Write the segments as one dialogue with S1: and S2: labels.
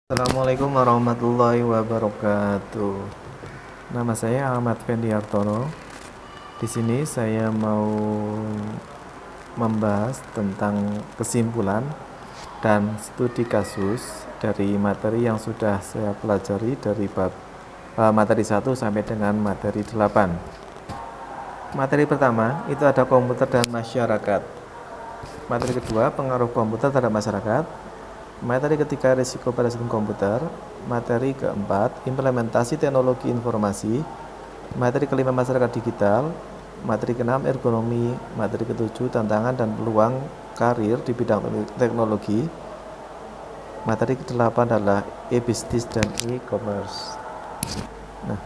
S1: Assalamualaikum warahmatullahi wabarakatuh. Nama saya Ahmad Fendi Hartono. Di sini saya mau membahas tentang kesimpulan dan studi kasus dari materi yang sudah saya pelajari dari materi 1 sampai dengan materi 8. Materi pertama itu ada komputer dan masyarakat. Materi kedua pengaruh komputer terhadap masyarakat. Materi ketiga risiko pada sistem komputer. Materi keempat implementasi teknologi informasi. Materi kelima masyarakat digital. Materi keenam ergonomi. Materi ketujuh tantangan dan peluang karir di bidang teknologi. Materi kedelapan adalah e-business dan e-commerce. Nah,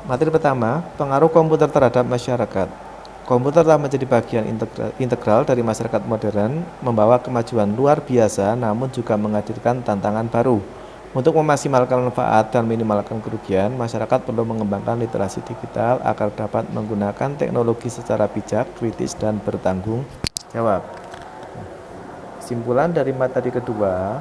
S1: materi pertama pengaruh komputer terhadap masyarakat. Komputer telah menjadi bagian integral dari masyarakat modern, membawa kemajuan luar biasa namun juga menghadirkan tantangan baru. Untuk memaksimalkan manfaat dan minimalkan kerugian, masyarakat perlu mengembangkan literasi digital agar dapat menggunakan teknologi secara bijak, kritis, dan bertanggung jawab. Kesimpulan dari materi kedua,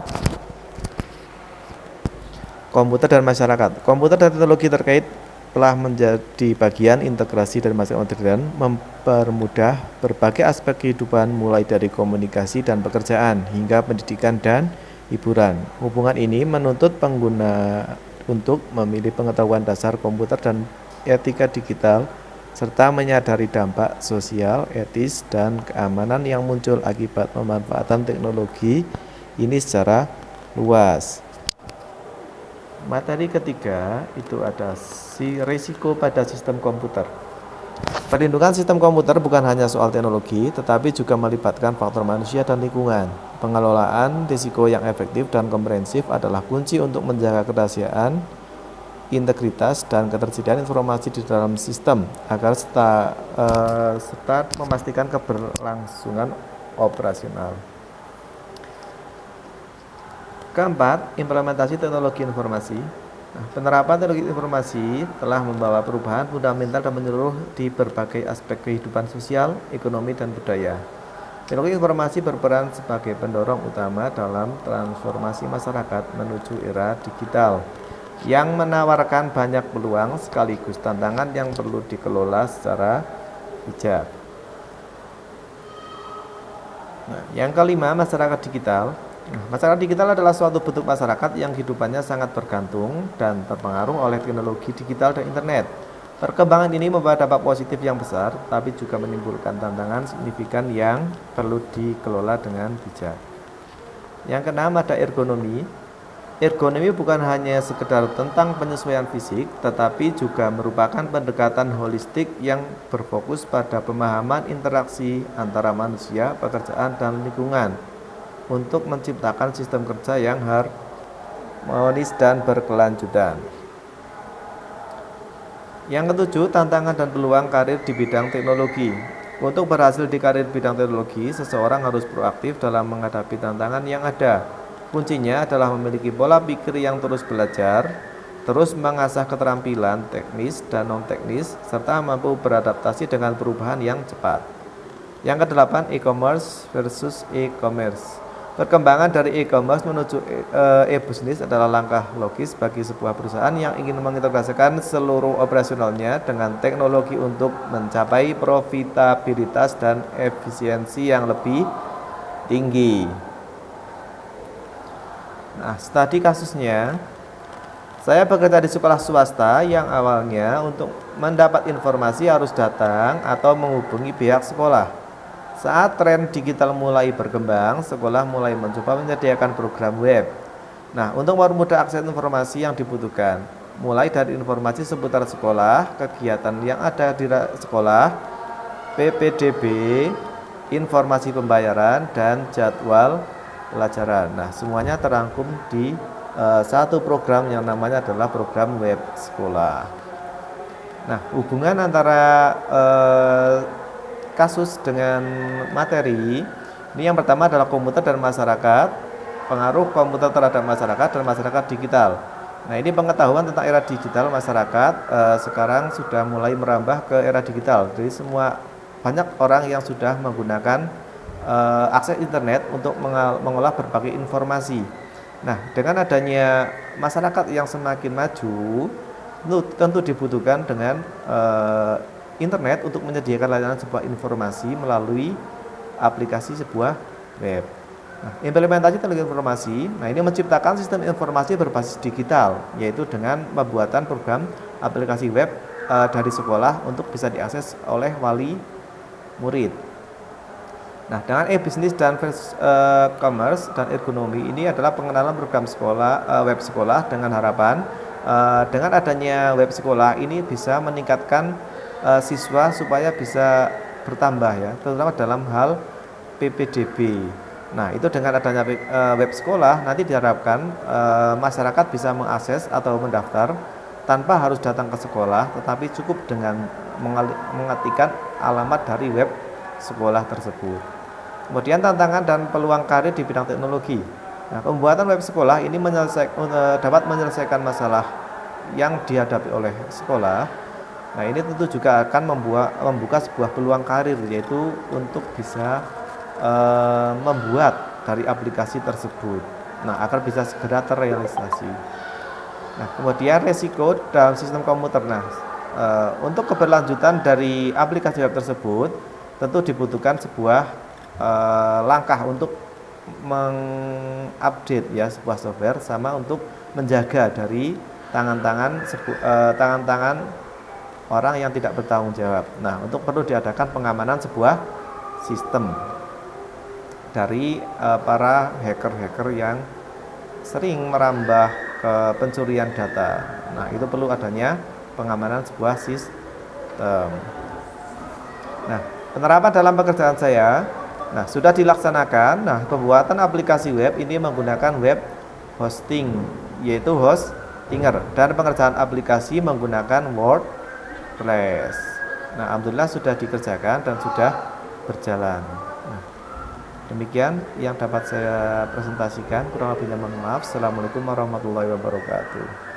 S1: komputer dan masyarakat. Komputer dan teknologi terkait telah menjadi bagian integrasi dari masyarakat modern, mempermudah berbagai aspek kehidupan mulai dari komunikasi dan pekerjaan hingga pendidikan dan hiburan. Hubungan ini menuntut pengguna untuk memilih pengetahuan dasar komputer dan etika digital serta menyadari dampak sosial, etis, dan keamanan yang muncul akibat pemanfaatan teknologi ini secara luas. Materi ketiga itu ada risiko pada sistem komputer. Perlindungan sistem komputer bukan hanya soal teknologi, tetapi juga melibatkan faktor manusia dan lingkungan. Pengelolaan risiko yang efektif dan komprehensif adalah kunci untuk menjaga kerahasiaan, integritas, dan ketersediaan informasi di dalam sistem agar serta memastikan keberlangsungan operasional. Keempat, implementasi teknologi informasi. Penerapan teknologi informasi telah membawa perubahan fundamental dan menyeluruh di berbagai aspek kehidupan sosial, ekonomi, dan budaya. Teknologi informasi berperan sebagai pendorong utama dalam transformasi masyarakat menuju era digital yang menawarkan banyak peluang sekaligus tantangan yang perlu dikelola secara bijak. Yang kelima, masyarakat digital. Masyarakat digital adalah suatu bentuk masyarakat yang kehidupannya sangat bergantung dan terpengaruh oleh teknologi digital dan internet. Perkembangan ini membawa dampak positif yang besar, tapi juga menimbulkan tantangan signifikan yang perlu dikelola dengan bijak. Yang keenam ada ergonomi. Ergonomi bukan hanya sekedar tentang penyesuaian fisik, tetapi juga merupakan pendekatan holistik yang berfokus pada pemahaman interaksi antara manusia, pekerjaan, dan lingkungan untuk menciptakan sistem kerja yang harmonis dan berkelanjutan. Yang ketujuh, tantangan dan peluang karir di bidang teknologi. Untuk berhasil di karir bidang teknologi, seseorang harus proaktif dalam menghadapi tantangan yang ada. Kuncinya adalah memiliki pola pikir yang terus belajar, terus mengasah keterampilan teknis dan non-teknis, serta mampu beradaptasi dengan perubahan yang cepat. Yang kedelapan, e-commerce versus e-commerce. Perkembangan dari e-commerce menuju e-business adalah langkah logis bagi sebuah perusahaan yang ingin mengintegrasikan seluruh operasionalnya dengan teknologi untuk mencapai profitabilitas dan efisiensi yang lebih tinggi. Nah, studi kasusnya, saya bekerja di sekolah swasta yang awalnya untuk mendapat informasi harus datang atau menghubungi pihak sekolah. Saat tren digital mulai berkembang, sekolah mulai mencoba menyediakan program web. Nah, untuk mempermudah akses informasi yang dibutuhkan, mulai dari informasi seputar sekolah, kegiatan yang ada di sekolah, PPDB, informasi pembayaran, dan jadwal pelajaran. Nah, semuanya terangkum di satu program yang namanya adalah program web sekolah. Nah, hubungan antara kasus dengan materi ini, yang pertama adalah komputer dan masyarakat, pengaruh komputer terhadap masyarakat dan masyarakat digital. Nah, ini pengetahuan tentang era digital masyarakat sekarang sudah mulai merambah ke era digital. Jadi banyak orang yang sudah menggunakan akses internet untuk mengolah berbagai informasi. Nah, dengan adanya masyarakat yang semakin maju, tentu dibutuhkan dengan internet untuk menyediakan layanan sebuah informasi melalui aplikasi sebuah web. Nah, implementasi teknologi informasi, nah ini menciptakan sistem informasi berbasis digital, yaitu dengan pembuatan program aplikasi web dari sekolah untuk bisa diakses oleh wali murid. Nah, dengan e-bisnis dan commerce dan ergonomi ini adalah pengenalan program sekolah, web sekolah dengan harapan dengan adanya web sekolah ini bisa meningkatkan siswa supaya bisa bertambah ya, terutama dalam hal PPDB. Nah, itu dengan adanya web sekolah nanti diharapkan masyarakat bisa mengakses atau mendaftar tanpa harus datang ke sekolah, tetapi cukup dengan mengetikkan alamat dari web sekolah tersebut. Kemudian tantangan dan peluang karir di bidang teknologi. Nah, pembuatan web sekolah ini dapat menyelesaikan masalah yang dihadapi oleh sekolah. Nah, ini tentu juga akan membuka sebuah peluang karir, yaitu untuk bisa membuat dari aplikasi tersebut. Nah, agar bisa segera terrealisasi. Nah, kemudian resiko dalam sistem komputer. Nah, untuk keberlanjutan dari aplikasi web tersebut, tentu dibutuhkan sebuah langkah untuk mengupdate ya sebuah software, sama untuk menjaga dari tangan-tangan orang yang tidak bertanggung jawab. Nah, untuk perlu diadakan pengamanan sebuah sistem dari para hacker-hacker yang sering merambah ke pencurian data. Nah, itu perlu adanya pengamanan sebuah sistem. Nah, penerapan dalam pekerjaan saya, nah sudah dilaksanakan. Nah, pembuatan aplikasi web ini menggunakan web hosting, yaitu Hostinger, dan pengerjaan aplikasi menggunakan WordPress. Nah, alhamdulillah sudah dikerjakan dan sudah berjalan. Nah, demikian yang dapat saya presentasikan. Kurang lebihnya mohon maaf. Assalamualaikum warahmatullahi wabarakatuh.